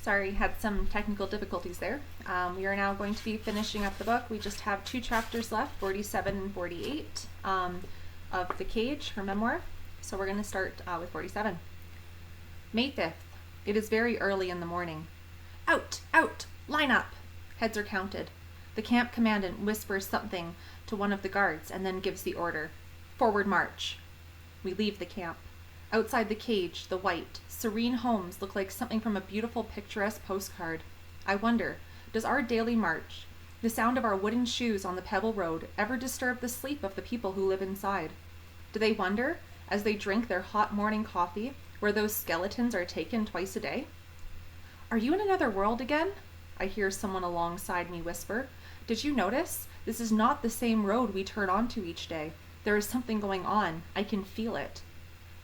Sorry, had some technical difficulties there. We are now going to be finishing up the book. We just have 2 chapters left, 47 and 48, of The Cage, her memoir. So we're going to start with 47. May 5th. It is very early in the morning. Out! Out! Line up! Heads are counted. The camp commandant whispers something to one of the guards and then gives the order. Forward march. We leave the camp. Outside the cage, the white, serene homes look like something from a beautiful, picturesque postcard. I wonder, does our daily march, the sound of our wooden shoes on the pebble road, ever disturb the sleep of the people who live inside? Do they wonder, as they drink their hot morning coffee, where those skeletons are taken twice a day? Are you in another world again? I hear someone alongside me whisper. Did you notice? This is not the same road we turn onto each day. There is something going on. I can feel it.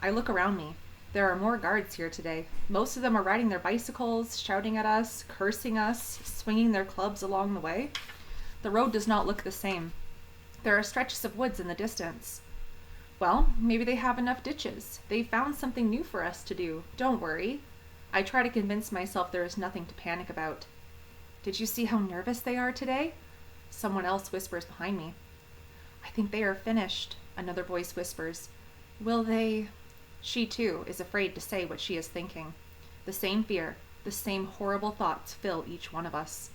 I look around me. There are more guards here today. Most of them are riding their bicycles, shouting at us, cursing us, swinging their clubs along the way. The road does not look the same. There are stretches of woods in the distance. Well, maybe they have enough ditches. They found something new for us to do. Don't worry. I try to convince myself there is nothing to panic about. Did you see how nervous they are today? Someone else whispers behind me. I think they are finished, another voice whispers. Will they... She, too, is afraid to say what she is thinking. The same fear, the same horrible thoughts fill each one of us.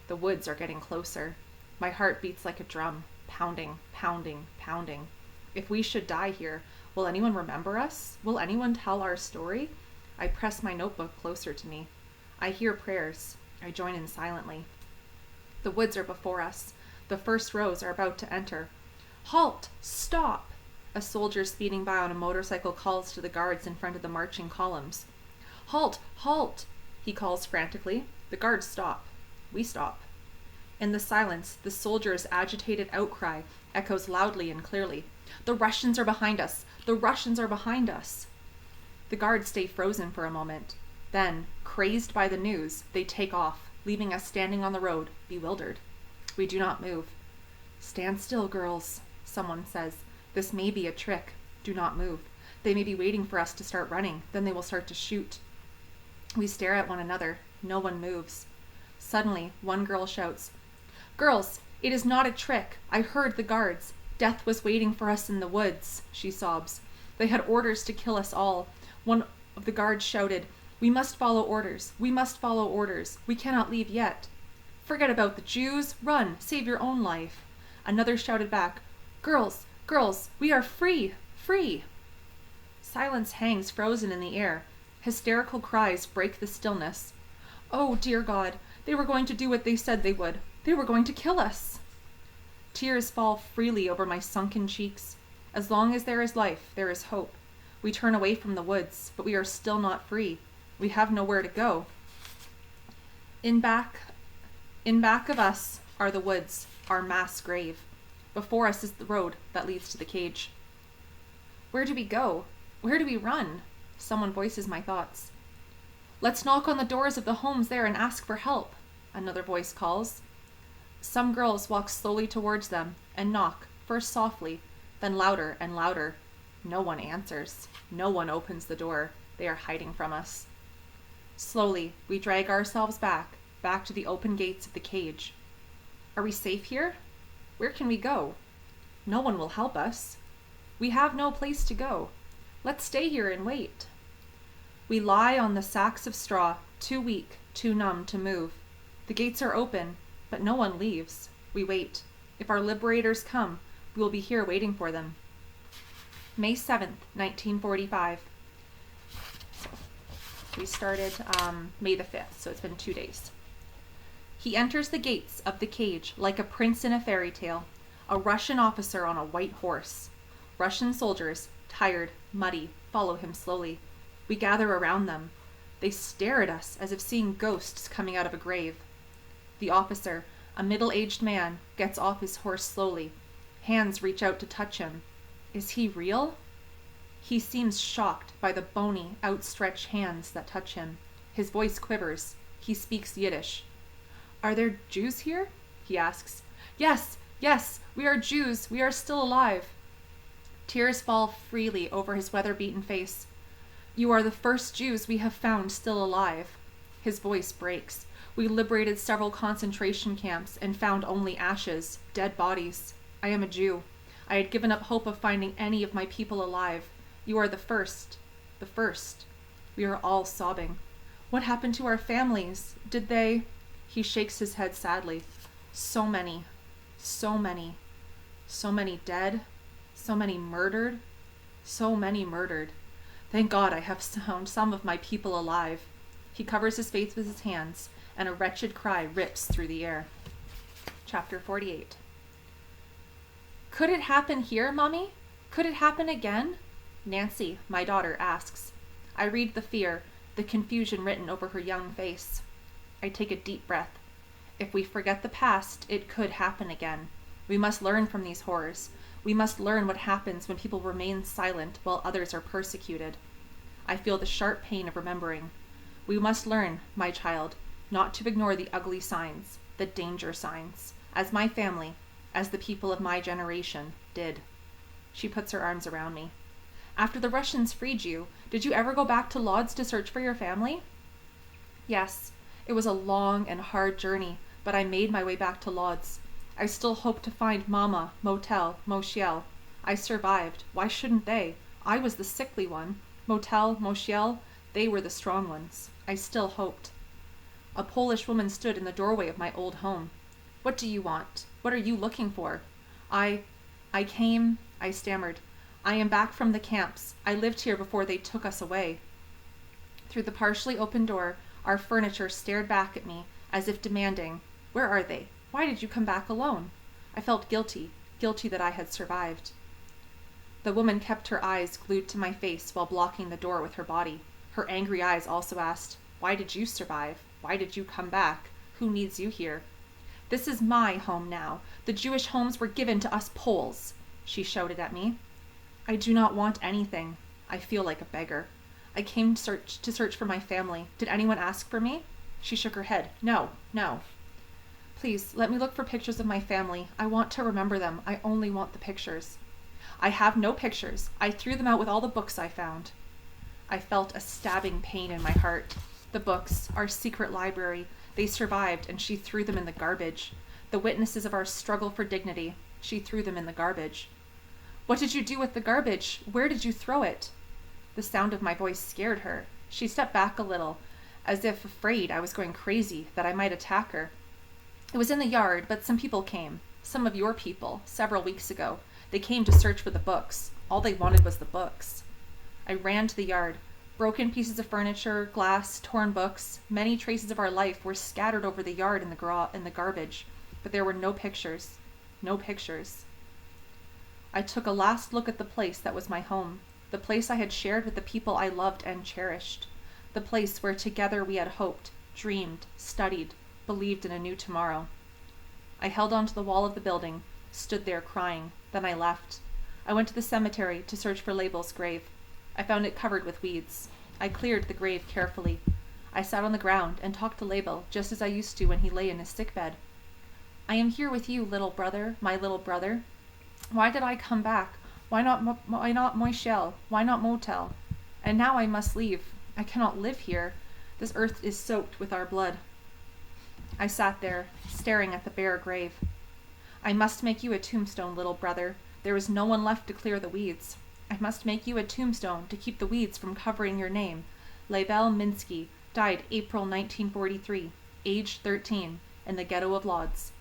The woods are getting closer. My heart beats like a drum, pounding, pounding, pounding. If we should die here, will anyone remember us? Will anyone tell our story? I press my notebook closer to me. I hear prayers. I join in silently. The woods are before us. The first rows are about to enter. Halt! Stop! A soldier speeding by on a motorcycle calls to the guards in front of the marching columns. Halt! Halt! He calls frantically. The guards stop. We stop. In the silence, the soldier's agitated outcry echoes loudly and clearly. The Russians are behind us! The Russians are behind us! The guards stay frozen for a moment. Then, crazed by the news, they take off, leaving us standing on the road, bewildered. We do not move. Stand still, girls, someone says. This may be a trick. Do not move. They may be waiting for us to start running. Then they will start to shoot. We stare at one another. No one moves. Suddenly, one girl shouts, Girls, it is not a trick. I heard the guards. Death was waiting for us in the woods, she sobs. They had orders to kill us all. One of the guards shouted, We must follow orders. We must follow orders. We cannot leave yet. Forget about the Jews. Run. Save your own life. Another shouted back, Girls, girls, we are free, free. Silence hangs frozen in the air. Hysterical cries break the stillness. Oh, dear God, they were going to do what they said they would. They were going to kill us. Tears fall freely over my sunken cheeks. As long as there is life, there is hope. We turn away from the woods, but we are still not free. We have nowhere to go. In back of us are the woods, our mass grave. Before us is the road that leads to the cage. Where do we go? Where do we run? Someone voices my thoughts. Let's knock on the doors of the homes there and ask for help, another voice calls. Some girls walk slowly towards them and knock, first softly, then louder and louder. No one answers. No one opens the door. They are hiding from us. Slowly, we drag ourselves back to the open gates of the cage. Are we safe here? Where can we go? No one will help us. We have no place to go. Let's stay here and wait. We lie on the sacks of straw, too weak, too numb to move. The gates are open, but no one leaves. We wait. If our liberators come, we will be here waiting for them. May 7th, 1945. We started May the 5th, so it's been 2 days. He enters the gates of the cage like a prince in a fairy tale, a Russian officer on a white horse. Russian soldiers, tired, muddy, follow him slowly. We gather around them. They stare at us as if seeing ghosts coming out of a grave. The officer, a middle-aged man, gets off his horse slowly. Hands reach out to touch him. Is he real? He seems shocked by the bony, outstretched hands that touch him. His voice quivers. He speaks Yiddish. Are there Jews here? He asks. Yes, yes, we are Jews. We are still alive. Tears fall freely over his weather-beaten face. You are the first Jews we have found still alive. His voice breaks. We liberated several concentration camps and found only ashes, dead bodies. I am a Jew. I had given up hope of finding any of my people alive. You are the first. The first. We are all sobbing. What happened to our families? Did they... He shakes his head sadly. So many. So many. So many dead. So many murdered. So many murdered. Thank God I have found some of my people alive. He covers his face with his hands, and a wretched cry rips through the air. Chapter 48. Could it happen here, Mommy? Could it happen again? Nancy, my daughter, asks. I read the fear, the confusion written over her young face. I take a deep breath. If we forget the past, it could happen again. We must learn from these horrors. We must learn what happens when people remain silent while others are persecuted. I feel the sharp pain of remembering. We must learn, my child, not to ignore the ugly signs, the danger signs, as my family, as the people of my generation, did. She puts her arms around me. After the Russians freed you, did you ever go back to Lodz to search for your family? Yes, it was a long and hard journey, but I made my way back to Lodz. I still hope to find Mama, Motel, Moshiel. I survived. Why shouldn't they? I was the sickly one. Motel, Moshiel, they were the strong ones. I still hoped. A Polish woman stood in the doorway of my old home. What do you want? What are you looking for? I came, I stammered. I am back from the camps. I lived here before they took us away. Through the partially open door, our furniture stared back at me, as if demanding, where are they? Why did you come back alone? I felt guilty that I had survived. The woman kept her eyes glued to my face while blocking the door with her body. Her angry eyes also asked, why did you survive? Why did you come back? Who needs you here? This is my home now. The Jewish homes were given to us Poles, she shouted at me. I do not want anything. I feel like a beggar. I came to search for my family. Did anyone ask for me? She shook her head. No. Please, let me look for pictures of my family. I want to remember them. I only want the pictures. I have no pictures. I threw them out with all the books I found. I felt a stabbing pain in my heart. The books, our secret library, they survived, and she threw them in the garbage. The witnesses of our struggle for dignity, she threw them in the garbage. What did you do with the garbage? Where did you throw it? The sound of my voice scared her. She stepped back a little, as if afraid I was going crazy, that I might attack her. It was in the yard, but some people came. Some of your people, several weeks ago. They came to search for the books. All they wanted was the books. I ran to the yard. Broken pieces of furniture, glass, torn books, many traces of our life were scattered over the yard in the garbage, but there were no pictures. No pictures. I took a last look at the place that was my home, the place I had shared with the people I loved and cherished, the place where together we had hoped, dreamed, studied, believed in a new tomorrow. I held onto the wall of the building, stood there crying. Then I left. I went to the cemetery to search for Label's grave. I found it covered with weeds. I cleared the grave carefully. I sat on the ground and talked to Label just as I used to when he lay in his sickbed. I am here with you, little brother, my little brother. Why did I come back? Why not Moishel? Why not Motel? And now I must leave. I cannot live here. This earth is soaked with our blood. I sat there, staring at the bare grave. I must make you a tombstone, little brother. There is no one left to clear the weeds. I must make you a tombstone to keep the weeds from covering your name. Label Minsky died April 1943, aged 13, in the ghetto of Lodz.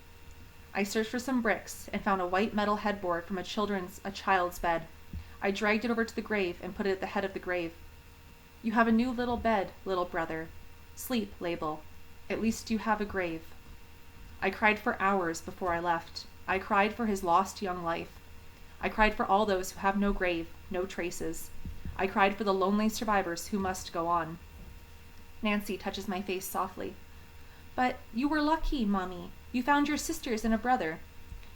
I searched for some bricks and found a white metal headboard from a child's bed. I dragged it over to the grave and put it at the head of the grave. You have a new little bed, little brother. Sleep, Label. At least you have a grave. I cried for hours before I left. I cried for his lost young life. I cried for all those who have no grave, no traces. I cried for the lonely survivors who must go on. Nancy touches my face softly. But you were lucky, Mommy. You found your sisters and a brother.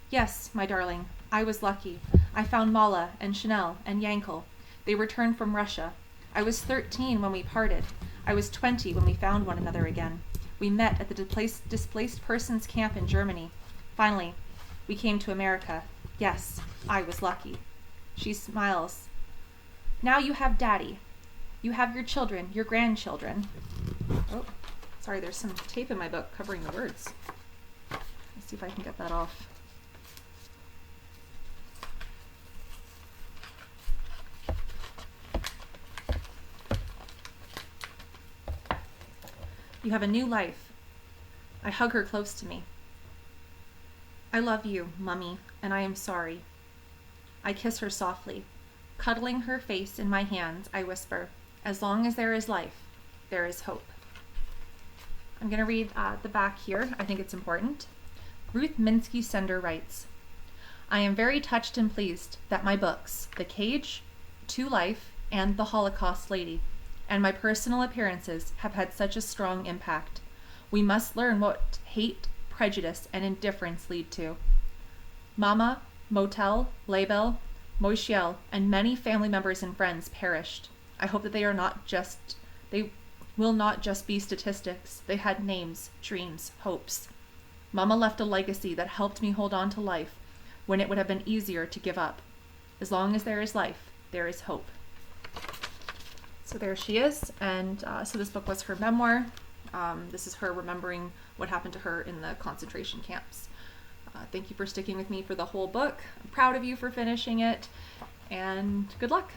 Yes, my darling, I was lucky. I found Mala and Chanel and Yankel. They returned from Russia. I was 13 when we parted. I was 20 when we found one another again. We met at the displaced persons camp in Germany. Finally, we came to America. Yes, I was lucky. She smiles. Now you have Daddy. You have your children, your grandchildren. Oh, Sorry, there's some tape in my book covering the words. Let's see if I can get that off. You have a new life. I hug her close to me. I love you, Mummy, and I am sorry. I kiss her softly. Cuddling her face in my hands, I whisper, as long as there is life, there is hope. I'm going to read the back here. I think it's important. Ruth Minsky Sender writes, I am very touched and pleased that my books, The Cage, To Life, and The Holocaust Lady, and my personal appearances have had such a strong impact. We must learn what hate, prejudice, and indifference lead to. Mama, Motel, Label, Moishiel, and many family members and friends perished. I hope that they will not just be statistics. They had names, dreams, hopes. Mama left a legacy that helped me hold on to life when it would have been easier to give up. As long as there is life, there is hope. So there she is, and so this book was her memoir. This is her remembering what happened to her in the concentration camps. Thank you for sticking with me for the whole book. I'm proud of you for finishing it, and good luck.